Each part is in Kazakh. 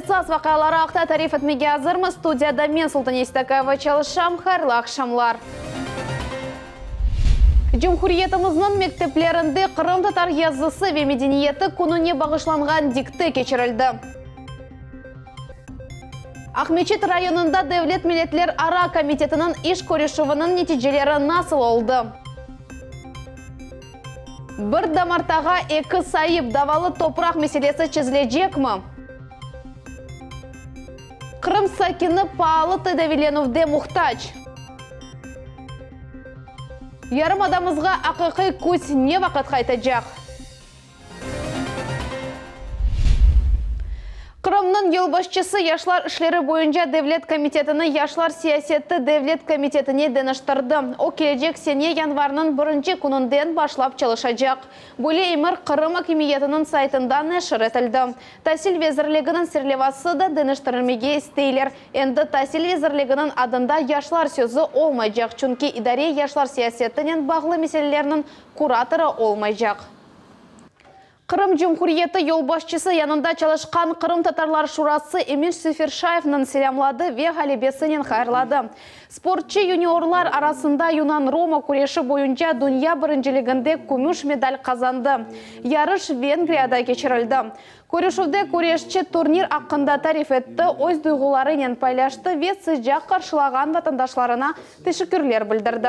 Спортсаз вақалары ақта тариф етмеге азырмыз. Студияда мен Султан Естакаева çalışам. Хайрлы ақшамлар. Cumhuriyetimizin mekteplерінде Қырым татар язысы ve medeniyeti күніне бағышланған дикті кечірілді. Ахмечет районында Devlet Milletler Ара комитетінің iş көрішуінің нәтижелері насыл oldu? Bir damартаға екі сайып давалы топырақ meselesi çözülecek mi? Қырым сакini pahalı tedavilenuvde muhtaç. Yarım adamızға ақиқи көз не вақыт қайтacak? Қырымның елбашчысы Yaşlar işleri boyunca Devlet Komitetini Yaşlar siyaseti Devlet Komitetine danıştırdı. O gelecek sene yanvarının 1. gününden başlap çalışacak. Böyle emir Қырым Hakimiyeti'nin saytından neşir etildi. Tahsil vezirliginin sirlevası da danıştırılmege isteyler. Endi Tahsil vezirliginin adında Yaşlar sözü olmayacak. Çünkü idare Yaşlar siyasetinin bağlı meselelerinin kuratoru olmayacak. Қырым Cumhuriyeti yolbaşçısı yanında çalışkan Қырым Tatarlar Şurası Emir Seferşayev'nin selamladı ve halibesinin hayırladı. Sportçı juniorlar arasında Yunan-Roma kureşi boyunca dünya birinciliginde gümüş medal kazandı. Yarış Vengriyada geçirildi. Kureşuvde kureşçi turnir hakkında tarif etti, öz duygularıyla paylaştı ve sıcak karşılagan vatandaşlarına teşekkürler bildirdi.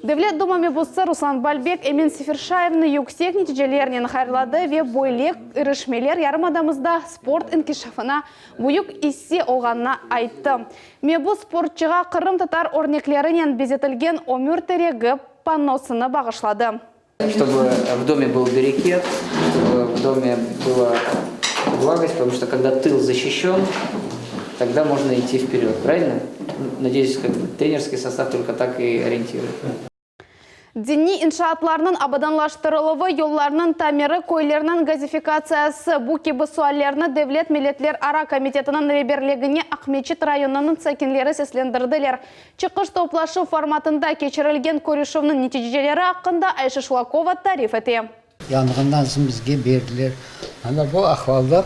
Devlet Duma mebusu Ruslan Balbek Emin Seferşayev'ni yüksek neticelerinin hayırladı ve boyluk ırışmeler yarımadamızda sport inkişafına büyük hissi olğanına ayttı. Mebus sportçıға Қырым Tatar örneklerinden bezetilgen ömür teregi pannosunu bağışladı. Чтобы в доме был берекет, в доме была благость, потому что когда тыл защищен, тогда можно идти вперед, правильно? Надеюсь, тренерский состав только так и ориентирует. Dini inşaatlarının abadanlaştırılığı, yollarının tamiri, koylarının gazifikasiyası bu gibi suallerini Devlet Milletler Ара Komitetinin rehberliğine Ahmechit rayonunun sakinleri seslendirdiler. Çıkış toplaşu formatında geçirilgen görüşünün neticeleri hakkında Ayşe Şulakova tarif etti. Yanğından soң bizge berdiler. Ana bu ahvalda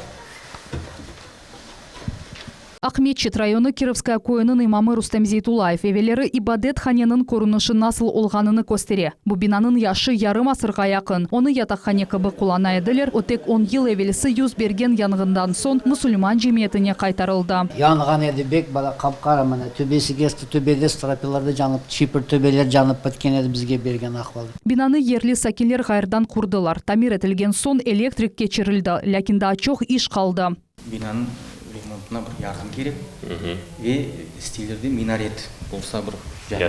Ахмечет районы Кировская койының имамы Рустам Зейтулаев евелері Ибадет ханенің көрініші насыл олғаныны көстере. Бұл бинаның яшы ярым асырға яқын. Оны ятақхане кібі құлана еділер. Отек 10 ел евелісі юз берген яңғындан сон мұсульман жемиетіне қайтарылды. Yanğan edi bek bala kapkara mana töbesi kesti, töbede strapelerde janıp, çipir töbeler janıp bitken edi bizge bergen ahval. Binаны ерлі сакелер ғайырдан құрдылар. Тамир етілген сон электрик кечірілді. Ләкинді ачоқ иш қалды. Бинаның ремонтына бір ярдым керек. Ve стилерде минарет болса бір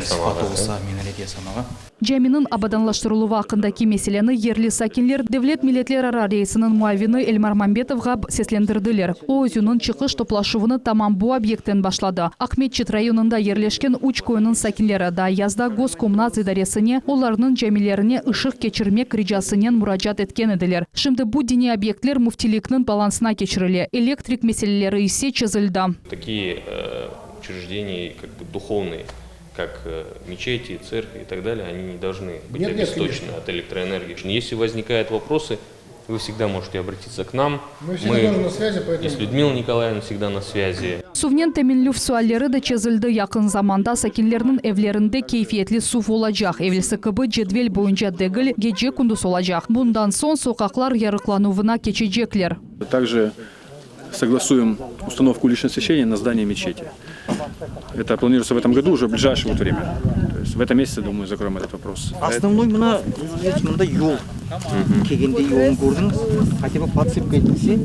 сипаты болса минарет ясамаға. Жәмінің абаданлаштырылуы ақындaki меселені ерлі сакенлер Devlet Milletler Ара рейсінің муавины Эльмар Мамбетовға сеслендірділер. О өзінің чықыш топлашуыны тамам bu объекттен башлады. Ахмечет районында ерлешкен уч койының сакенлері да язда Госкомнадзор идаресіне оларының жәмелеріне ышық кечірмек рижасынен мұражат еткен еділер. Şimdi bu dini объектлер муфтиликнің балансына кечірілі. Электрик меселелері есе чözüldü. Такие учреждения как бы духовные, как мечети, церкви и так далее, они не должны быть обесточены от электроэнергии. Если возникают вопросы, вы всегда можете обратиться к нам. Мы на связи, поэтому... с Людмилой Николаевной всегда на связи. Suvnen teminlüf sualleri de çözüldü. Yakın zamanda sakinlerinin evlerinde keyfiyetli su olacak. Evlisi kıbı cedvel boyunca degil gece kunduz olacak. Bundan son sokaklar yarıklanuvuna geçecekler. Также согласуем установку личного освещения на здании мечети. Это планируется в этом году, уже в ближайшее время. То есть в этом месяце, думаю, закроем этот вопрос. Основной мына yol. Кегенде yolun көрдіңіз, хотя бы подсыпка етілсе,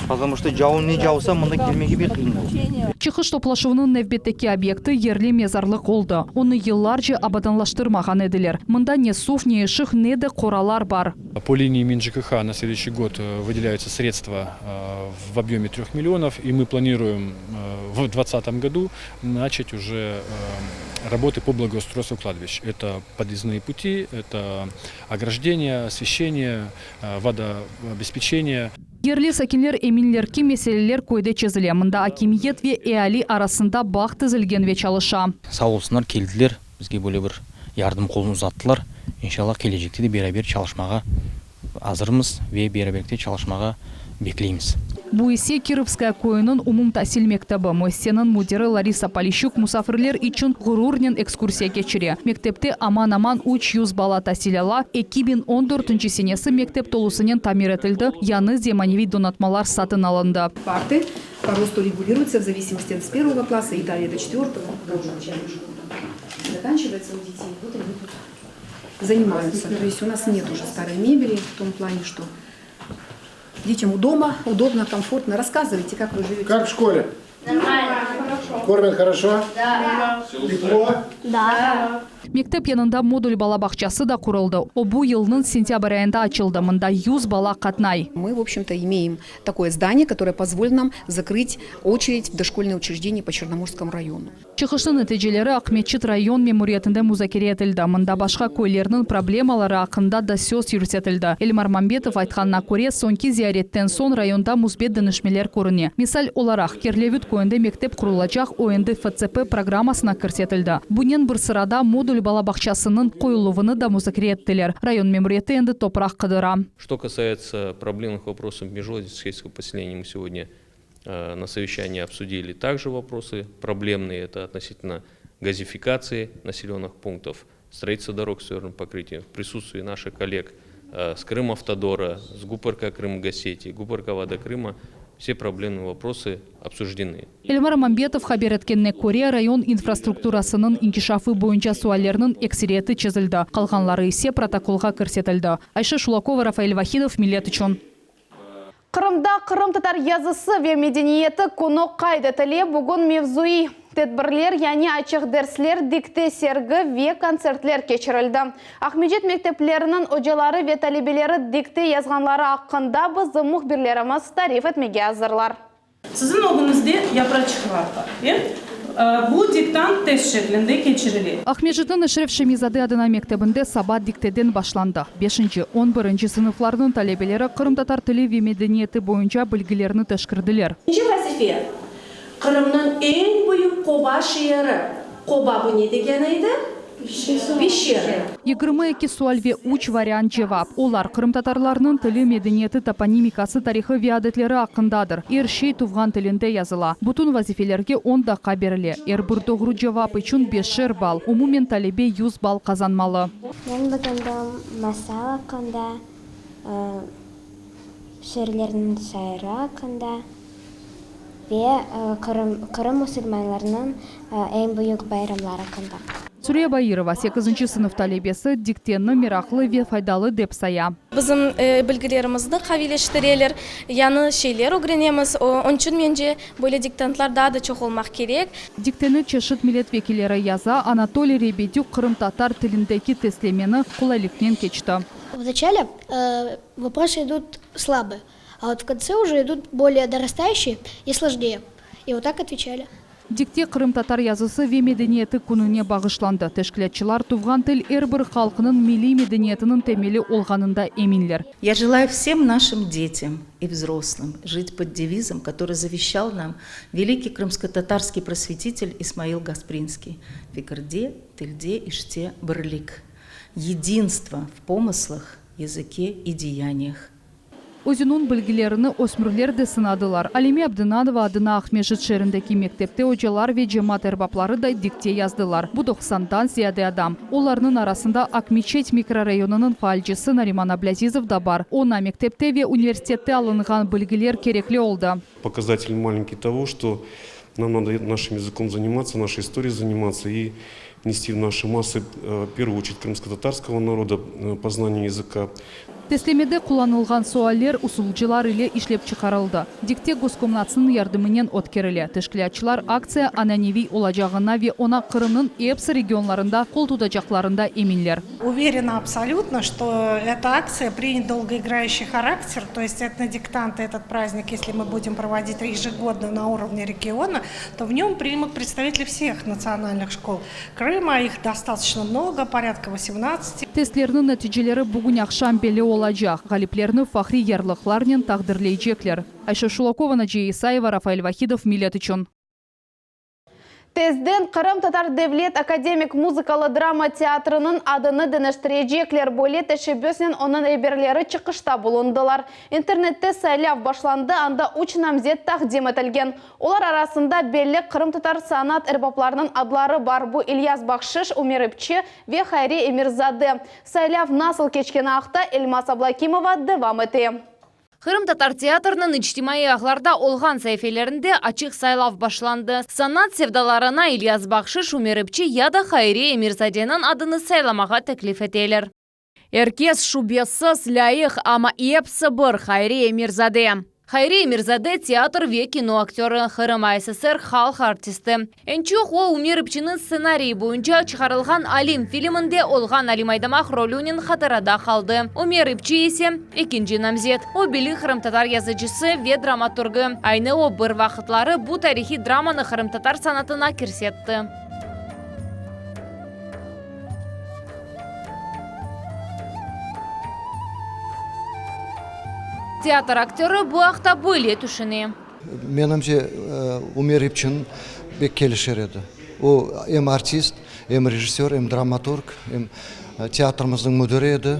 потому что жауын не жауса, мында келмеге бек қиын болды. Çıkış toplaşuының nevbetteki объекты ерлі мезарлық oldu. Onu yıllarca abadanlaştırmаған ediler. Mında ne сув, не ышық, не de қоралар бар. По линии МинЖКХ на следующий год выделяются средства в объеме 3 миллионов, и мы планируем в 2020 году начать уже работы по благоустройству кладбищ. Это подъездные пути, это ограждение, освещение, водообеспечение. Yerli sakinler eminler ki meseleler koyda çözülüyor. Mında hakimiyet ve ehali arasında bağ tizilgen ve çalışa. Sağ olsunlar keldiler, bizге böyle bir yardım қолын uzattılar. İnşallah gelecekte de beraber çalışmağa hazırmız ve beraber çalışmağa беклейміз. Бу есе Кировская койынын умум тасил мектебі Мойсенын мудиры Лариса Полищук мусафирлер için гурурнен экскурсия кечире. Мектепте аман-аман 300 бала тасиляла, 2014 сенесі мектеп толусынен тамир етілді, яны земаневи донатмалар сатын алынды. Парты по росту регулируются в зависимости от 1 класса и далее до 4. Заканчивается у детей, вот они тут занимаются. То есть у нас нет уже старой мебели в том плане, что детям удобно, комфортно. Рассказывайте, как вы живете. Как в школе? Нормально. Кормят хорошо? Да. Тепло? Да. Мектеп янында модуль балабақчасы да құрылды. Обу елның сентябрь айында açıldı. Мында 100 бала қатнай. Мы, в общем-то, имеем такое здание, которое позволит нам закрыть очередь в дошкольные учреждения по Черноморскому району. Чықыштың нәтижелері Ахметчит район мемориятында музакире етілді. Мында башқа көйлерінің проблемалары ақында да сөз юрсетілді. Эльмар Мамбетов айтқанына көре, сонки зияреттен сон районда музбет дынышмелер көріне. Мисал оларақ, Керлевют көйінді мектеп құрылачақ ойынды ФЦП программасына кірсетілді. Бұнен бір сырада модуль балабақчасының қойылуыны да музакире еттілер. Район мемориеті енді топырақ қыдыра. Что касается проблемных вопросов межводительского сельского поселения, мы сегодня на совещании обсудили также вопросы проблемные. Это относительно газификации населенных пунктов, строительства дорог с твердым покрытием. В присутствии наших коллег с Крымавтодора, с ГУПРК Крым-Гасети, ГУПРК Вода Крыма все проблемные вопросы обсуждены. Эльмар Мамбетов хабар еткенне көре район инфраструктурасының инкишафы бойынша суалерінің эксиреті чезілді. Қалғанлары есе протоколға кірсетілді. Айша Шулакова, Рафаэль Вахидов, Милет үшін. Қырымда Қырым татар язысы ве медениеті күні қайды тіле бүгін мевзуи. Тедбірлер, яни ачық дәрслер, дикте сергі ве концертлер кечірілді. Ахмеджет мектеплерінің өжелары ве талебелері дикте язғанлары аққында бұзы мұхбірлеріміз тариф етмеге азырлар. Sizin oğlunuzda yaprakçık var. Bu diktant test şeklinde geçirilir. Ахмеджеттің Эшреф Шемизады адына мектебінде сабат диктеден башланды. 5-11 сыныфларының талебелері Қырым татар тілі ве медениеті бойынша білгілеріні тәшкірділер. Kırım'ın en büyük Koba şehri. Koba bu ne degeneydi? Пещера. 22 суал ве уч вариант жевап. Олар Қырым татарларының тілі медениеті топонимикасы тарихы виадетлері ақындадыр. Ершей туфған тілінде языла. Бұтын вазифелерге 10 даққа берілі. Бір тоғыру жевап үшін 5 балл. Умумен талебе 100 балл қазанмалы. Мен бүгінді масал ақында, шерлердің сайры ақында, Қырым мұсылманларының ең büyük байрамлары ақында. Сүрия Баирова 8 сынып талебесі диктенні мирақлы ве файдалы деп сая. Bizim bilgilerimizde kavileştireler, yanı şeyler öğrenemiz. Onun için bence böyle diktantlar daha da çok olmak gerek. Диктені чешет milletvekilleri yazа Анатолий Ребедюк Қырым татар тіліндегі тестlemeni қолайлықнен кечті. Вначале вопросы идут слабые, а вот в конце уже идут более дорастающие и сложнее. И вот так отвечали. Дикте Қырым татар язысы ве медениеті күніне бағышланды. Тәшкілетчілар туфған тіл әрбір халқының милли медениетінің темелі олғанында еминлер. Я желаю всем нашим детям и взрослым жить под девизом, который завещал нам великий крымско-татарский просветитель Исмаил Гаспринский. Фикрде, тильде, иште, бырлик. Единство в помыслах, языке и деяниях. Өзінің білгілеріні өсмірлерді сынадылар. Алиме Абдынадова адына Ахмеджет шеріндегі мектепте өжелар ве жемат әрбаплары да дикте яздылар. Бұл 90-дан зияде адам. Оларының арасында Акмечет микрорайонының фальжысы Нариман Аблязизов да бар. Она мектепте ве университетте алынған білгілер кереклі олды. Показатель маленький того, что нам надо нашим языком заниматься, нашей историей заниматься и нести в наши массы, в первую очередь, крымско-татарского народа, познание языка. Тестlemede kullanılған суаллер усулчылар ile işlep çıkarıldı. Dikte Goskommnatсының yardımымен ötkерілі. Teşkilatçılar aksiya ananеvi olacağına ve ona Kırım'ın hepsi регионларында қол tutacaklarında eminler. Уверена абсолютно, что эта акция примет долгоиграющий характер. То есть это диктант, этот праздник, если мы будем проводить ежегодно на уровне региона, то в нем примут представители всех национальных школ Крыма. Их достаточно много, порядка 18. Testlerinin neticeleri bugün akşam belli olacak. Galiplerini fahri yarlıklarla takdirleyecekler. Ayşe Şulakova, Naciye İsaeva, Rafael Vahidov, Millet için. Тезден Кырым Татар Девлет академик музыкалы драма театрының адыны денештірежеклер бөле тәшебесінен оның әберлері чықышта болуындылар. Интернетте сайлав башланды, анда уч намзет тақдим етілген. Олар арасында белі Кырым Татар санат әрбапларының адлары бар. Бу Ильяс Бахшиш, Умер Ипчи ве Хайри Эмирзаде. Сайлав насыл кечкен ақта Эльмас Аблакимова девам еті. Кырым Татар театрының ичтимаи ағларда олған сәйфелерінде ачық сайлав башланды. Санат севдаларына Ильяс Бахшиш, Умер Ипчи яда Хайри Эмирзаденің адыны сайламаға теклиф етелер. Эркес шубессыз лайық, ама епсі бір Хайри Эмирзаде. Хайри Эмирзаде театр ве кино актері, Кырым СССР халық артисті. Энчух о Умер Ипчинің сценарий бойынша шығарылған Алим фильмінде олған Алим Айдамақ ролюнен хатырада қалды. Умер Ипчи есе екінші намзет. О білі Кырым Татар язычысы ве драматургы. Айны о бір вақытлары бұ тарихи драманы Кырым Татар санатына кірсетті. Театр актері bu ақта бөле түшіне. Менімше Умер Ипчин бек келішер еді. О, эм артист, эм режиссер, эм драматург, эм театрымыздың мүдірі еді.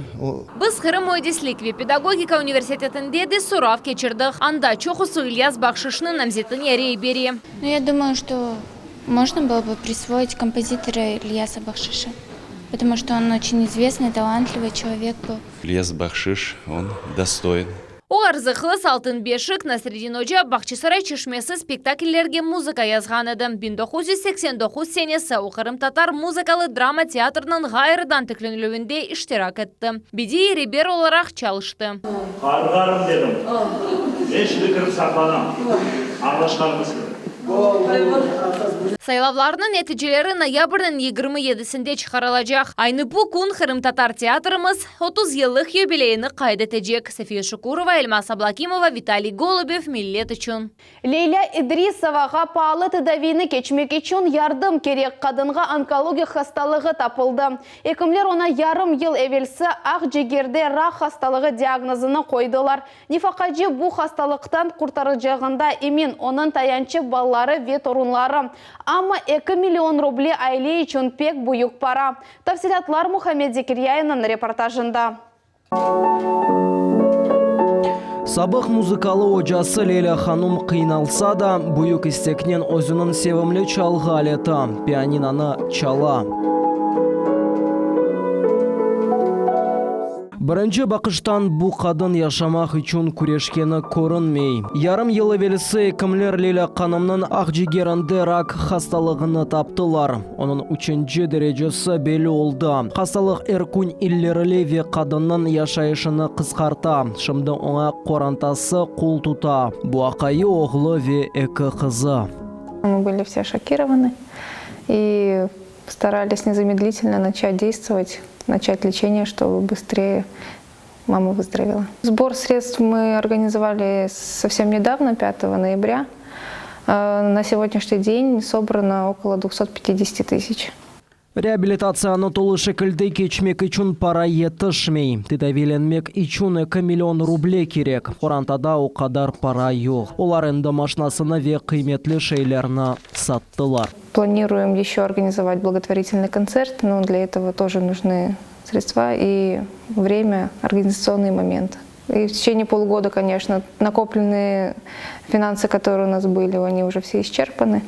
Біз Кырым ойдеслік ве педагогика университетінде де сұрав кечірдік. Анда чоқысы Ильяс Бахшишның намзетін ерей бері. Я думаю, что можно было бы присвоить композитора Ильяса Бахшиша. Потому что он очень известный, талантливый человек был. Ильяс Бахшиш, он достоин. Олар зықлы салтын бешік Насреддин Оча Бақчысарай чешмесі спектакльлерге музыка язған еді. 1989 сенесі Кырым Татар музыкалы драма театрының ғайырдан тікленілуінде іштирак етті. Биди ребер оларақ чалышты. Қарғарым дедім. Мен шілікіріп сақланам. Аңлашқанымыз. Сайлавларының нәтижелері ноябрьдің 27-сінде шығарылacak. Айны bu күн Кырым Татар театрымыз 30 yıllık юбилейini кайдетecek. София Шукурова, Эльмас Аблакимова, Виталий Голубев, Миллет үшін. Лейля Идрисоваға палы тедавини кечмек үшін ярдым керек. Қадынға онкология хасталығы тапылды. Екімлер она ярым ел әвелсі ақ жегерде рак хасталығы диагнозыны қойдылар. Нифақаджи bu хасталықтан құртарыжағында емен оның таянчы баллары ве торунлары. Ama 2 milyon рублей aile için pek büyük para. Tafsilatlar Muhammed Zekiriyay'ın reportajında. Сабық музыкалы ожасы Лейля Ханум қиналса да, büyük istekнен өзінің севімлі çalğaleta, pianinаны çala. Бірінші бақыштан бұ қадын яшамақ үшін күрешкені көрінмей. Ярым ел велісі кімлер Лейля Ханымның ақжигерінде рак хасталығыны таптылар. Оның 3-ші дәрежесі белі олды. Хасталық әркүн иллерлі ве қадынның яшайышыны қысқарта. Шымды оңа қорантасы қол тута. Бұ ақайы оғлы ве екі қызы. Мы были все шокированы и старались незамедлительно начать действовать, начать лечение, чтобы быстрее мама выздоровела. Сбор средств мы организовали совсем недавно, 5 ноября. На сегодняшний день собрано около 250 тысяч. Реабилитацияны толы шекілді кечмек үшін пара етішмей. Тедавиленмек үшін 2 миллион рублей керек. Қорантада о қадар пара жоқ. Олар енді машинасыны ве қиметлі шейлеріні саттылар. Планируем еще организовать благотворительный концерт, но для этого тоже нужны средства и время, организационный момент. И в течение полугода, конечно, накопленные финансы, которые у нас были, они уже все исчерпаны.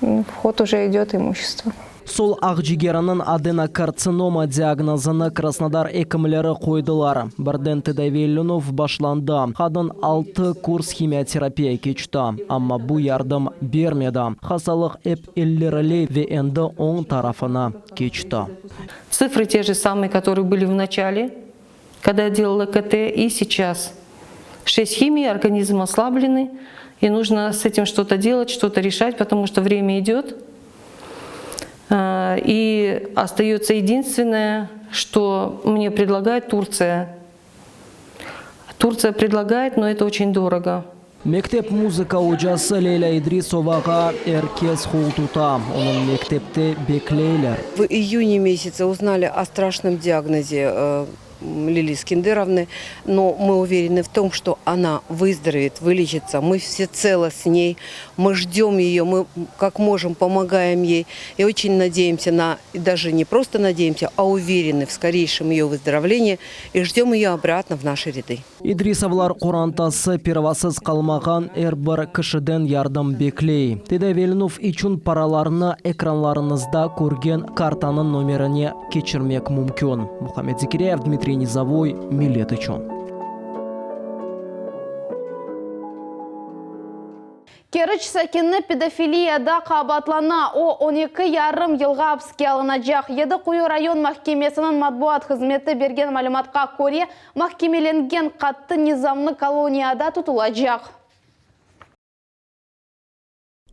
В ход уже идет имущество. Сол ақжигерінің аденокарцинома диагнозыны Краснодар әкімлері қойдылар. Бірден тедавиленов башланды. Қадын 6 курс химиотерапия кечті. Амма бұ ярдым бермеді. Хасалық әп эллерлі ве энді оң тарафына кечті. Цифры те же самые, которые были в начале, когда я делала КТ, и сейчас. 6 химий, организм ослабленный, и нужно с этим что-то делать, что-то решать, потому что время идет. И остается единственное, что мне предлагает Турция. Турция предлагает, но это очень дорого. Мектеп музыка ожасы Лейля Идрисоваға әркез қол тута. Оның мектепте беклейлер. В июне месяце узнали о страшном диагнозе Лилии Скиндеровны, но мы уверены в том, что она выздоровеет, вылечится. Мы всецело с ней, мы ждем ее, мы как можем помогаем ей и очень надеемся и даже не просто надеемся, а уверены в скорейшем ее выздоровлении и ждем ее обратно в наши ряды. Идрисовлар Курантасы первасыз қалмаған әрбір кішіден ярдам беклей. Тедевелінов ичун параларына экранларынызда көрген картанын номеріне кечірмек мүмкін. Мухаммед Зикиряев, Дмитрий Низовой, Милет Ичон. Керіч сәкенні педофилияда қабатлана о 12,5 жылға апске алынacak. Едіқұйы район махкемесінің матбуат қызметі берген мәліметқа көре махкемеленген қатты низамны колонияда тұтылacak.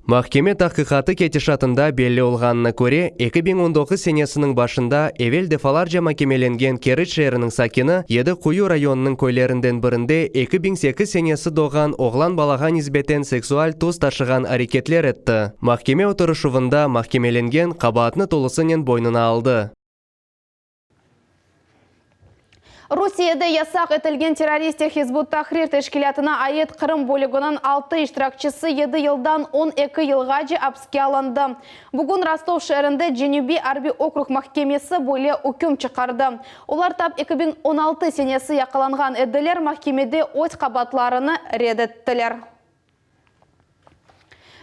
Махкеме тақиқаты кетишатында белі олғанына көре, 2019 сенесінің башында Эвел дефаларжа макемеленген Керіч шерінің сакені Едіқұйы районының көйлерінден бірінде 2008 сенесі доған оғлан балаған избетен сексуаль туз ташыған әрекетлер етті. Махкеме отырышуында махкемеленген қабатыны толысынен бойнына алды. Русияда ясақ етілген террористер Хизбут Тахрир тәшкилатына айет Қырым бөлігінің 6 иштиракчысы 7 жылдан 12 жылға же апске алынды. Бүгін Ростов шәрінде Женюби Арби округ махкемесі бөлі үкім чықарды. Олар тап 2016 сенесі яқыланған әділер махкемеде өз қабатларыны редеттілер.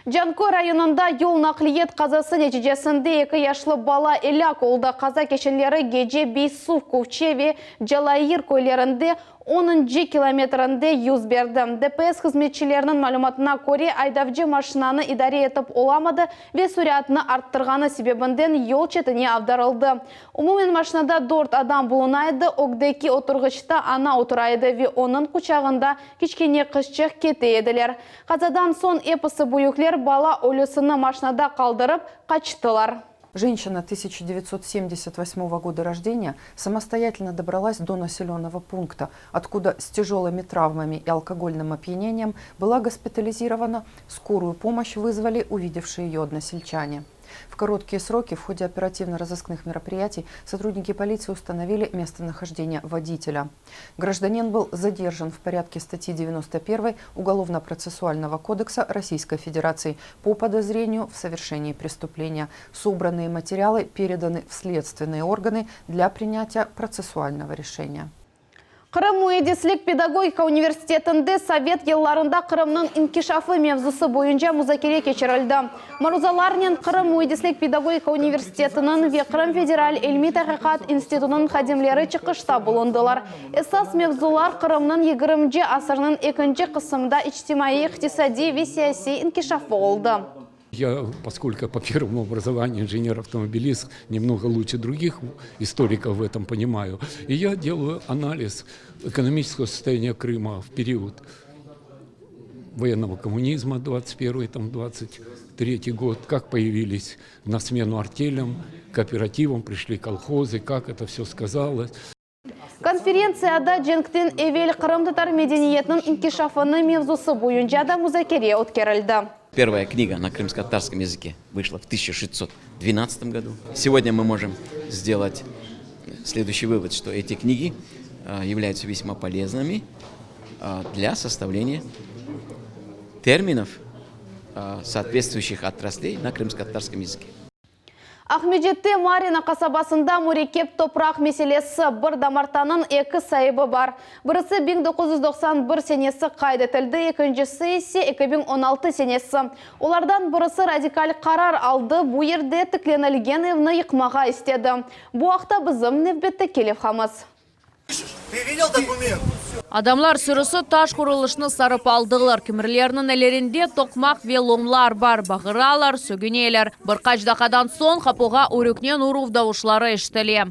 Жанко районында юл нақлиет қазасы нәтижесінде 2 яшлы бала Эляк олда қаза кешенлері геже Бейсув, Ковчеве, Жалайыр көйлерінде 10 километрінде юз берді. ДПС қызметшілерінің мәліметіне көре айдавжы машинаны идаре етіп оламады ве сүрятыны арттырғаны себебінден yol четіне авдарылды. Умумен машинада 4 адам болынайды, огдеки отырғышта ана отырайды ве оның құчағында кішкене қышчық кете еділер. Қазадан сон эпосы бұйықлер бала өлісіні машинада қалдырып қачтылар. Женщина 1978 года рождения самостоятельно добралась до населенного пункта, откуда с тяжелыми травмами и алкогольным опьянением была госпитализирована. Скорую помощь вызвали увидевшие ее односельчане. В короткие сроки в ходе оперативно-розыскных мероприятий сотрудники полиции установили местонахождение водителя. Гражданин был задержан в порядке статьи 91 Уголовно-процессуального кодекса Российской Федерации по подозрению в совершении преступления. Собранные материалы переданы в следственные органы для принятия процессуального решения. Қырым Муэдислик педагогика университетінде совет елларында Қырымның инкишафы мевзусы бойынша музакире кечірілді. Марузаларнен Қырым Муэдислик педагогика университетінің ве Қырым федераль ilmi тақиқат институтының хадимлері чықышта болындылар. Эсас мевзулар Қырымның 20 асырның 2 қысымда ичтимаи, иқтисади ве сияси инкишафы oldu. Я, поскольку по первому образованию инженер-автомобилист, немного лучше других историков в этом понимаю, и я делаю анализ экономического состояния Крыма в период военного коммунизма, 21-23 год, как появились на смену артелям, кооперативам, пришли колхозы, как это все сказалось. Конференцияда Дженктин Эвел Қырым татар медениетінің инкишафыны мевзусы бойынша да музакире өткерілді. Первая книга на крымско-татарском языке вышла в 1612 году. Сегодня мы можем сделать следующий вывод, что эти книги являются весьма полезными для составления терминов, соответствующих отраслей на крымско-татарском языке. Ахмеджетте Марина қасабасында мурекеп топрақ меселесі бір дамартанын 2 сайыбы бар. Бірісі 1991 сенесі қайдетілді, екіншісі есе 2016 сенесі. Олардан бірісі радикаль қарар алды, бұл ерде тікленілген евні йықмаға істеді. Бұл ақта бізім невбетті келіп қамыз. Ты видел документ? Адамлар сүрісі таш құрылышны сарып алдығылар. Кемірлерінің әлерінде тоқмақ веломлар бар, бағыралар, сөгінелер. Бір қачдақадан сон қапуға өрікнен ұрувдауышлары іштіле.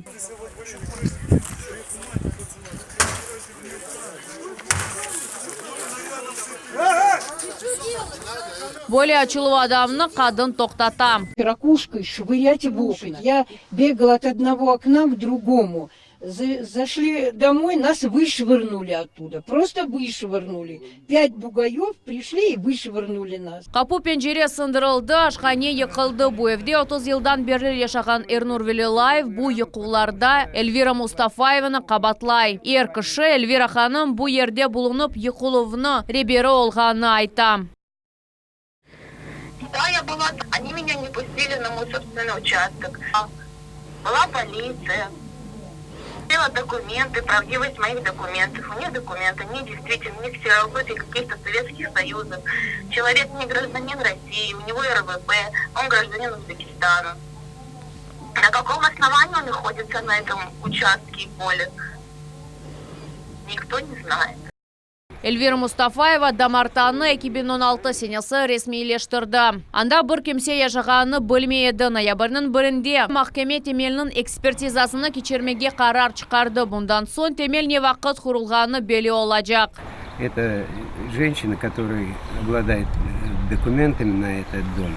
Более очулу адамны қадын тоқтата. Ракушкой швырять в окна. Я бегала от одного окна к другому. зашли домой, нас вышвырнули оттуда. Просто вышвырнули. 5 бугаев пришли и вышвырнули нас. Капу пенжере сындырылды, ашхане йықылды. Bu evde 30 yıldan beri yaşagan Ernur Velилаев bu yıkılarda Elvira Mustafayevani qabatlay. Er kişi Elvira hanım bu yerde bulunup yıkıluvını reberi olğanını aytam. Да, я была, они меня не пустили на мой собственный участок. Была полиция. Сделала документы, правдивость моих документов. У них документы не действительно, не ксерокопии каких-то Советских Союзов. Человек не гражданин России, у него РВП, он гражданин Узбекистана. На каком основании он находится на этом участке и поле, никто не знает. Elvira Mustafayeva Дамартаны 2016 senesi resmileştirdi. Anda bir kimse yaşağanı bilmeydi. Noyabr'nın birinde mahkeme temelinin ekspertizasını geçirmege karar çıkardı. Bundan son temel ne vakit kurulğanı belli olacak. Это женщина, которая обладает документами на этот дом,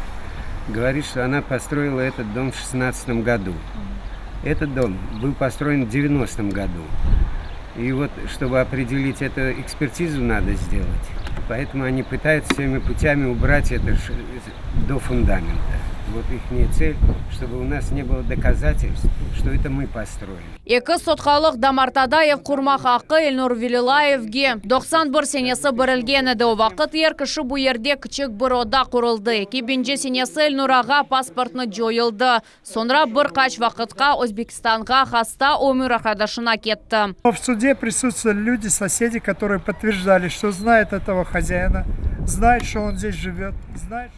говорит, что она построила этот дом в 2016 году. Этот дом был построен в 90-м году. И вот, чтобы определить эту экспертизу, надо сделать. Поэтому они пытаются всеми путями убрать это до фундамента. Вот их цель, чтобы у нас не было доказательств, что это мы построили. Екі сотқалық Дамартадаев құрмақ ақы Elnur Velилаевге 91 senesi birilgen edi. O vaqt er kişi bu yerde küçük bir oda kuruldu. 2000 senesi Elnuraga pasportını joyildi. Sonra bir kaç vaqtqa O'zbekistonga hasta ömür arkadaşına ketdi. В суде присутствовали люди, соседи, которые подтверждали, что знают этого хозяина, знают, что он здесь живет, знают.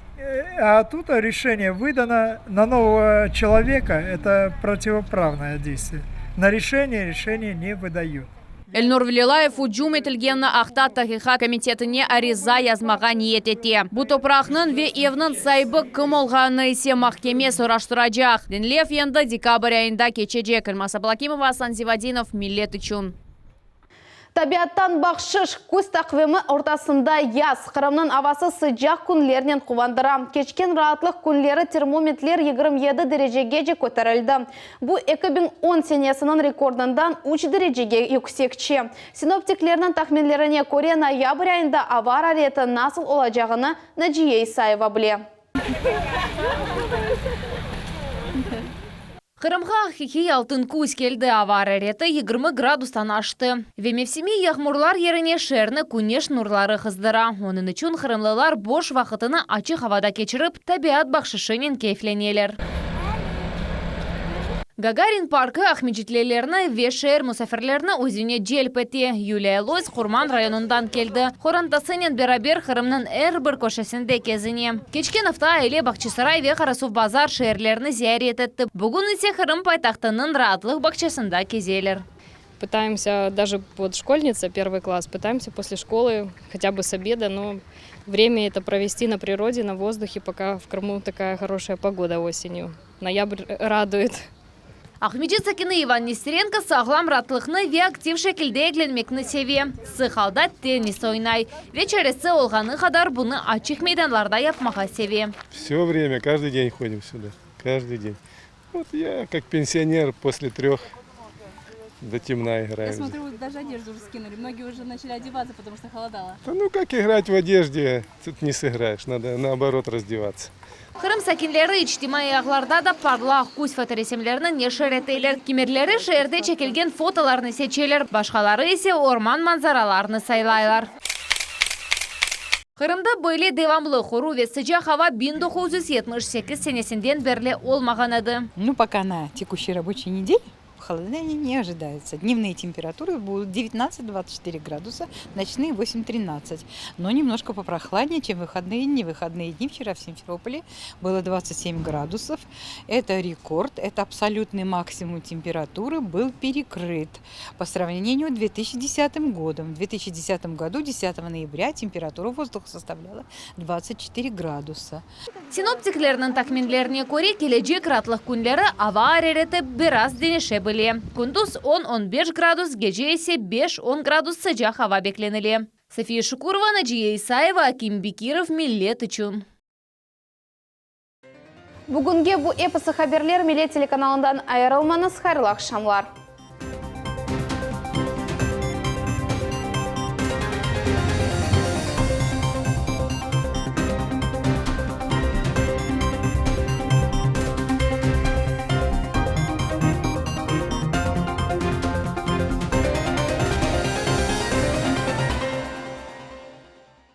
А тут решение выдано на нового человека, это противоправное действие. На решение не выдают. Elnur Velилаев hücum etilgenini Aqta Tahqiqat Komitetine ariza yazmağa niyet etti. Bu toprağının ve evinin sahibi kim olğanını ise mahkeme soruşturacak. Dinlev endi dekabr ayında geçecek. Ilmaz Ablakimova, Hasan Zivadinov, Millet üçün. Tabiattan bakşış көз takvimi ortasında yaz. Kırımның avası sıcak günlerden kuvandıra. Keçken rahatlık günleri termometler 27 derecege kötürüldü. Bu 2010 senesinin rekordundan 3 derecege yüksekçi. Sinoptiklerinin tahminlerine göre noyabr ayında hava harareti nasıl olacağını Naciye İsayeva bile. Kırımға хихи алтын көз келді, hava harareti 20 gradustan aştı. Ve mevsimi yağmurlar yerine şerni güneş nurları kızdıra. Onun için Kırımlılar boş vakitini açık havada geçirip tabiat bakşışının keyifleneler. Gagarin Parkı Ahmedžitlelerini ve şehir musafirlerini özüne celp etti. Yuliya Lois Kurman rayonundan geldi. Xorantasının beraber Kırım'ın her bir köşesinde gezini. Geçken hafta aile Bakçısaray ve Karasuv Bazar şehirlerini ziyaret etti. Bugün ise Kırım paytaxtının rahatlık bakçasında gezeler. Пытаемся, даже вот школьница, 1 класс, пытаемся после школы, хотя бы с обеда, но время это провести на природе, на воздухе, пока в Крыму такая хорошая погода осенью. Ноябрь радует. Ахмеджет Sakini Ivan Nesterenko sağlam rahatlıqını ve aktiv şekilde eklenmekini seviyor. Sıxalda tenis oynay ve çeresi olğanı kadar bunu açık meydanlarda yapmağı seviyor. Все время, каждый день ходим сюда, каждый день. Вот я, как пенсионер, после 3 до темна играю. Я смотрю, даже одежду уже скинули. Многие уже начали одеваться, потому что холодало. Да ну как играть в одежде, тут не сыграешь, надо наоборот раздеваться. Kırım sakinleri içtimai ağlarda da parlaq көз fotoresimlerini neşir ettiler. Kimirleri şehirde çekilgen fotolarını seçiler, başkaları ise orman manzaralarını saylaylar. Kırım'da böyle devamlı kuru ve sıcak hava 1978 senesinden beri olmağanadı. Ну, пока на текущей рабочей неделе похолодания не ожидается. Дневные температуры будут 19-24 градуса, ночные 8-13. Но немножко попрохладнее, чем выходные дни. Выходные дни вчера в Симферополе было 27 градусов. Это рекорд, это абсолютный максимум температуры был перекрыт по сравнению с 2010 годом. В 2010 году 10 ноября температура воздуха составляла 24 градуса. Sinoptiklerinin tahminlerine göre gelecek rahatlık günleri hava harareti biraz değişebilir. Gündüz 10-15 gradus, gece ise 5-10 gradus sıcak hava beklenili. Safiye Şukurova, Naciye İsayeva, Akim Bekirov, Millet üçün. Bugünge bu eposi haberler Millet telekanalından ayrılmanız hayırlı akşamlar.